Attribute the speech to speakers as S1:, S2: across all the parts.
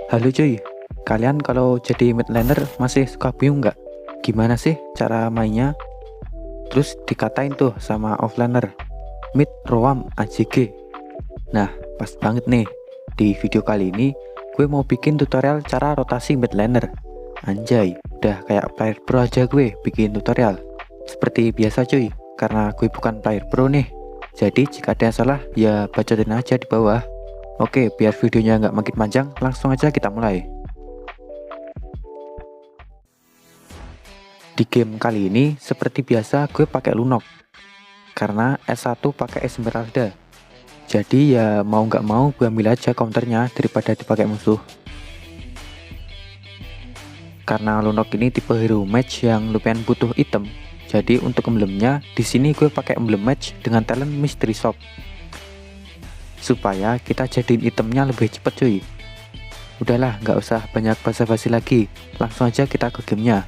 S1: Halo cuy, kalian kalau jadi mid laner masih suka bingung nggak? Gimana sih cara mainnya? Terus dikatain tuh sama offlaner, mid roam AJG. Nah, pas banget nih. Di video kali ini, gue mau bikin tutorial cara rotasi mid laner. Anjay, udah kayak player pro aja gue bikin tutorial. Seperti biasa cuy, karena gue bukan player pro nih. Jadi jika ada yang salah, ya bacotin aja di bawah. Oke, biar videonya nggak makin panjang, langsung aja kita mulai. Di game kali ini, seperti biasa gue pakai Lunok. Karena S1 pakai Esmeralda. Jadi ya mau nggak mau gue ambil aja counternya daripada dipakai musuh. Karena Lunok ini tipe hero match yang lumayan butuh item. Jadi untuk emblemnya, di sini gue pakai emblem match dengan talent Mystery Shop. Supaya kita jadiin itemnya lebih cepet cuy. Udahlah, nggak usah banyak basa-basi lagi. Langsung aja kita ke gamenya.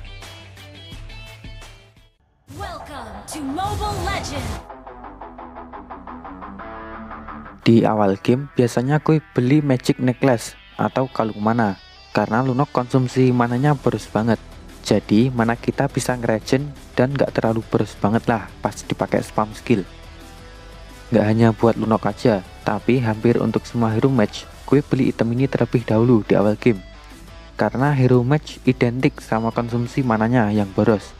S1: Di awal game biasanya gue beli magic necklace atau kalung mana, karena Lunok konsumsi mananya boros banget. Jadi mana kita bisa ngeregen dan gak terlalu boros banget lah pas dipakai spam skill. Gak hanya buat Lunok aja, tapi hampir untuk semua hero match gue beli item ini terlebih dahulu di awal game. Karena hero match identik sama konsumsi mananya yang boros.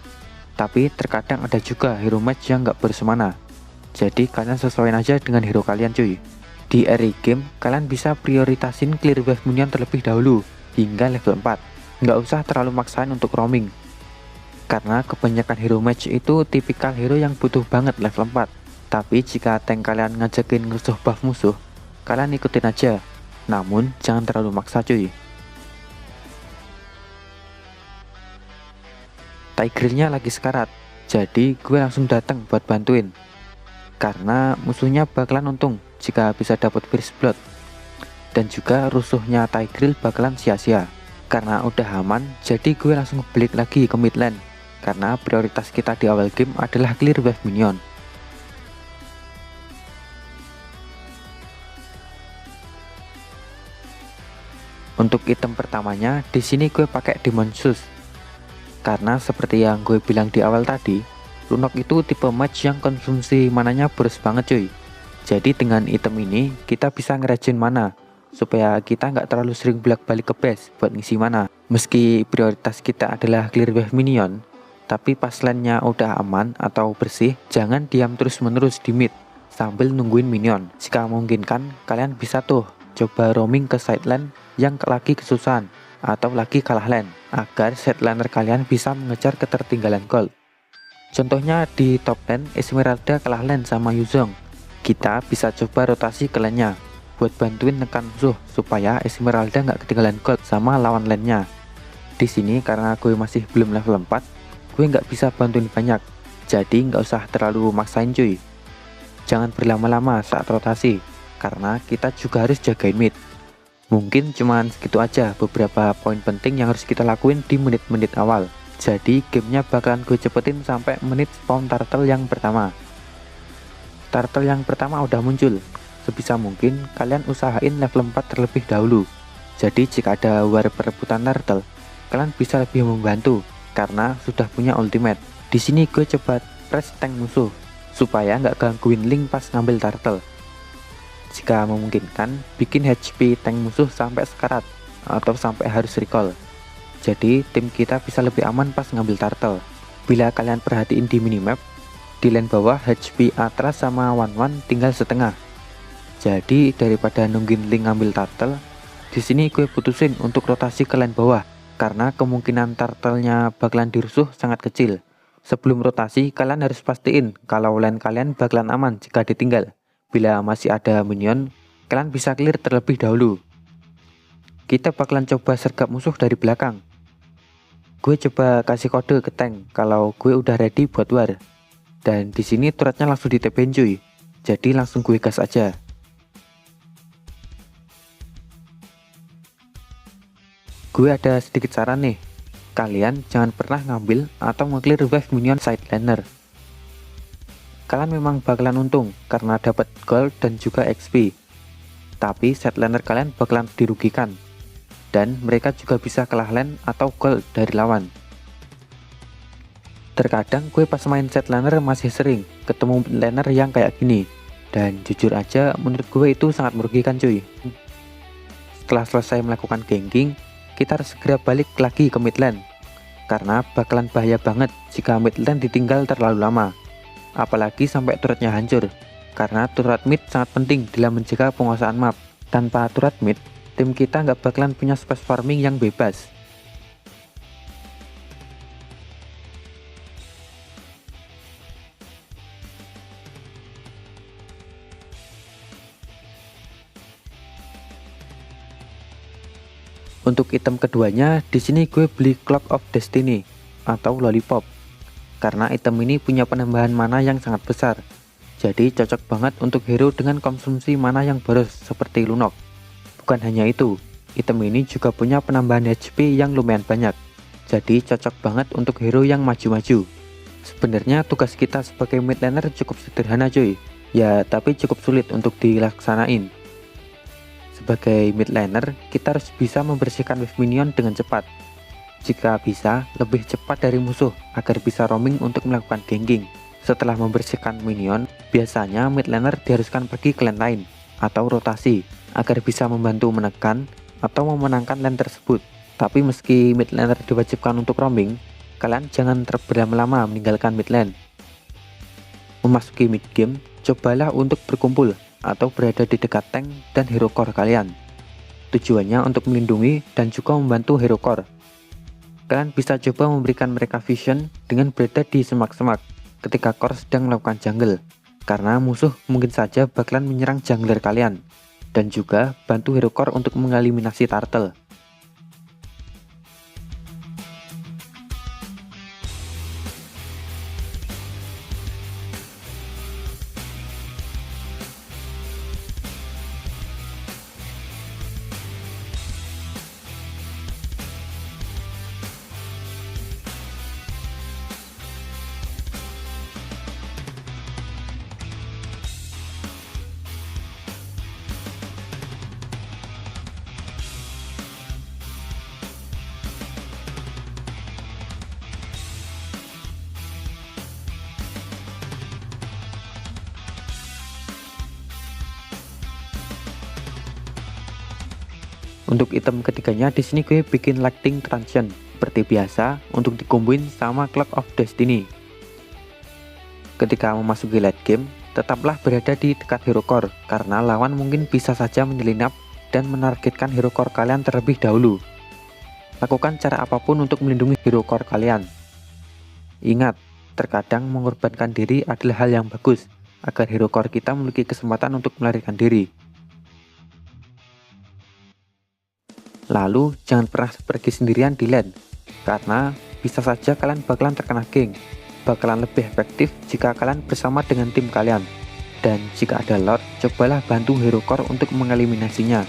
S1: Tapi terkadang ada juga hero match yang gak boros mana. Jadi kalian sesuaiin aja dengan hero kalian cuy. Di early game, kalian bisa prioritasin clear wave minion terlebih dahulu, hingga level 4. Nggak usah terlalu maksain untuk roaming. Karena kebanyakan hero match itu tipikal hero yang butuh banget level 4. Tapi jika tank kalian ngajakin ngerusuh buff musuh, kalian ikutin aja. Namun, jangan terlalu maksa cuy. Tigrealnya lagi sekarat, jadi gue langsung datang buat bantuin. Karena musuhnya bakalan untung jika bisa dapat first blood, dan juga rusuhnya Tigreal bakalan sia-sia. Karena udah aman, jadi gue langsung balik lagi ke mid lane, karena prioritas kita di awal game adalah clear wave minion. Untuk item pertamanya, di sini gue pakai Demon Shoes. Karena seperti yang gue bilang di awal tadi, Lunok itu tipe match yang konsumsi mananya boros banget cuy. Jadi dengan item ini kita bisa ngeregen mana, supaya kita nggak terlalu sering bolak-balik ke base buat ngisi mana. Meski prioritas kita adalah clear wave minion, tapi pas lane-nya udah aman atau bersih, jangan diam terus-menerus di mid sambil nungguin minion. Jika memungkinkan, kalian bisa tuh coba roaming ke side lane yang lagi kesusahan atau lagi kalah lane, agar side laner kalian bisa mengejar ketertinggalan gold. Contohnya di top lane, Esmeralda kalah lane sama Yuzong. Kita bisa coba rotasi ke lane-nya buat bantuin nekan musuh supaya Esmeralda nggak ketinggalan gold sama lawan lane-nya. Di sini karena gue masih belum level 4, gue nggak bisa bantuin banyak. Jadi nggak usah terlalu maksain cuy. Jangan berlama-lama saat rotasi, karena kita juga harus jagain mid. Mungkin cuman segitu aja beberapa poin penting yang harus kita lakuin di menit-menit awal. Jadi gamenya bakalan gue cepetin sampai menit spawn turtle yang pertama. Turtle yang pertama udah muncul. Sebisa mungkin kalian usahain level 4 terlebih dahulu. Jadi jika ada war perebutan turtle, kalian bisa lebih membantu karena sudah punya ultimate. Di sini gue coba press tank musuh supaya nggak gangguin link pas ngambil turtle. Jika memungkinkan, bikin HP tank musuh sampai sekarat atau sampai harus recall. Jadi tim kita bisa lebih aman pas ngambil turtle. Bila kalian perhatiin di minimap, di lane bawah HP Atras sama Wanwan tinggal setengah. Jadi daripada nungguin link ngambil turtle, di sini gue putusin untuk rotasi ke lane bawah, karena kemungkinan turtle-nya bakalan dirusuh sangat kecil. Sebelum rotasi, kalian harus pastiin kalau lane kalian bakalan aman jika ditinggal. Bila masih ada minion, kalian bisa clear terlebih dahulu. Kita bakalan coba sergap musuh dari belakang. Gue coba kasih kode ke tank kalau gue udah ready buat war. Dan di sini turretnya langsung di TP-in cuy. Jadi langsung gue gas aja. Gue ada sedikit saran nih. Kalian jangan pernah ngambil atau nge-clear wave minion side laner. Kalian memang bakalan untung karena dapat gold dan juga XP. Tapi side laner kalian bakalan dirugikan. dan mereka juga bisa kalah lane atau gold dari lawan. Terkadang gue pas main set laner masih sering ketemu mid laner yang kayak gini, dan jujur aja menurut gue itu sangat merugikan cuy. Setelah selesai melakukan ganking, kita harus segera balik lagi ke mid lane, karena bakalan bahaya banget jika mid lane ditinggal terlalu lama, apalagi sampai turretnya hancur, karena turret mid sangat penting dalam menjaga penguasaan map. Tanpa turret mid, tim kita nggak bakalan punya space farming yang bebas. Untuk item keduanya, di sini gue beli Clock of Destiny atau Lollipop, karena item ini punya penambahan mana yang sangat besar. Jadi cocok banget untuk hero dengan konsumsi mana yang boros seperti Lunok. Bukan hanya itu, item ini juga punya penambahan HP yang lumayan banyak. Jadi cocok banget untuk hero yang maju-maju. Sebenarnya tugas kita sebagai mid laner cukup sederhana cuy. Ya, tapi cukup sulit untuk dilaksanain. Sebagai mid laner, kita harus bisa membersihkan wave minion dengan cepat. Jika bisa, lebih cepat dari musuh agar bisa roaming untuk melakukan ganking. Setelah membersihkan minion, biasanya mid laner diharuskan pergi ke lane lain atau rotasi agar bisa membantu menekan atau memenangkan lane tersebut. Tapi meski mid laner diwajibkan untuk roaming, kalian jangan berlama-lama meninggalkan mid lane. Memasuki mid game, cobalah untuk berkumpul atau berada di dekat tank dan hero core kalian. Tujuannya untuk melindungi dan juga membantu hero core. Kalian bisa coba memberikan mereka vision dengan berada di semak-semak ketika core sedang melakukan jungle, karena musuh mungkin saja bakalan menyerang jungler kalian, dan juga bantu hero core untuk mengeliminasi turtle. Untuk item ketiganya di sini gue bikin Lightning Transient seperti biasa untuk dikomboin sama Clock of Destiny. Ketika memasuki late game, tetaplah berada di dekat hero core karena lawan mungkin bisa saja menyelinap dan menargetkan hero core kalian terlebih dahulu. Lakukan cara apapun untuk melindungi hero core kalian. Ingat, terkadang mengorbankan diri adalah hal yang bagus agar hero core kita memiliki kesempatan untuk melarikan diri. Lalu, jangan pernah pergi sendirian di lane, karena bisa saja kalian bakalan terkena gank. Bakalan lebih efektif jika kalian bersama dengan tim kalian. Dan jika ada lord, cobalah bantu hero core untuk mengeliminasinya.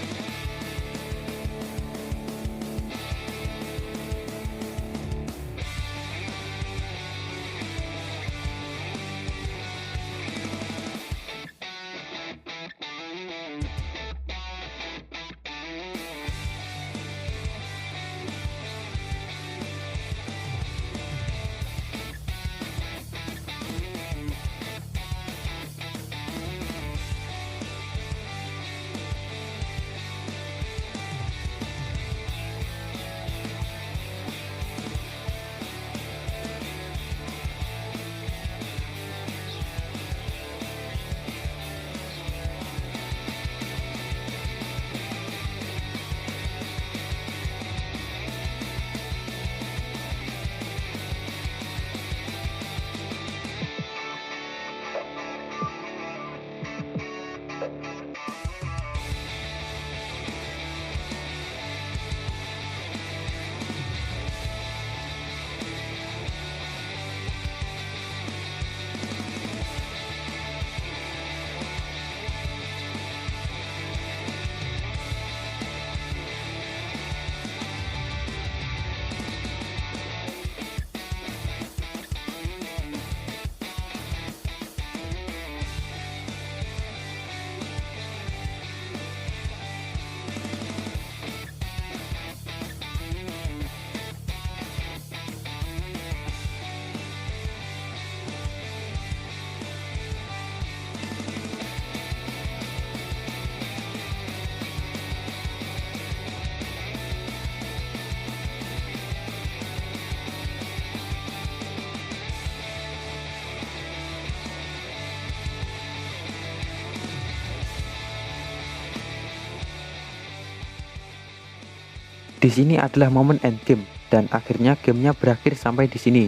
S1: Di sini adalah momen endgame dan akhirnya gamenya berakhir sampai di sini.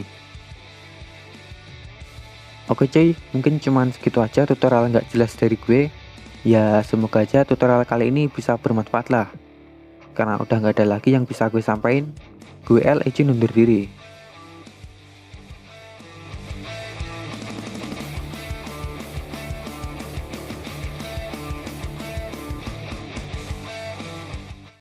S1: Oke cuy, mungkin cuman segitu aja tutorial nggak jelas dari gue. Ya semoga aja tutorial kali ini bisa bermanfaat lah. Karena udah nggak ada lagi yang bisa gue sampaikan, gue izin undur diri.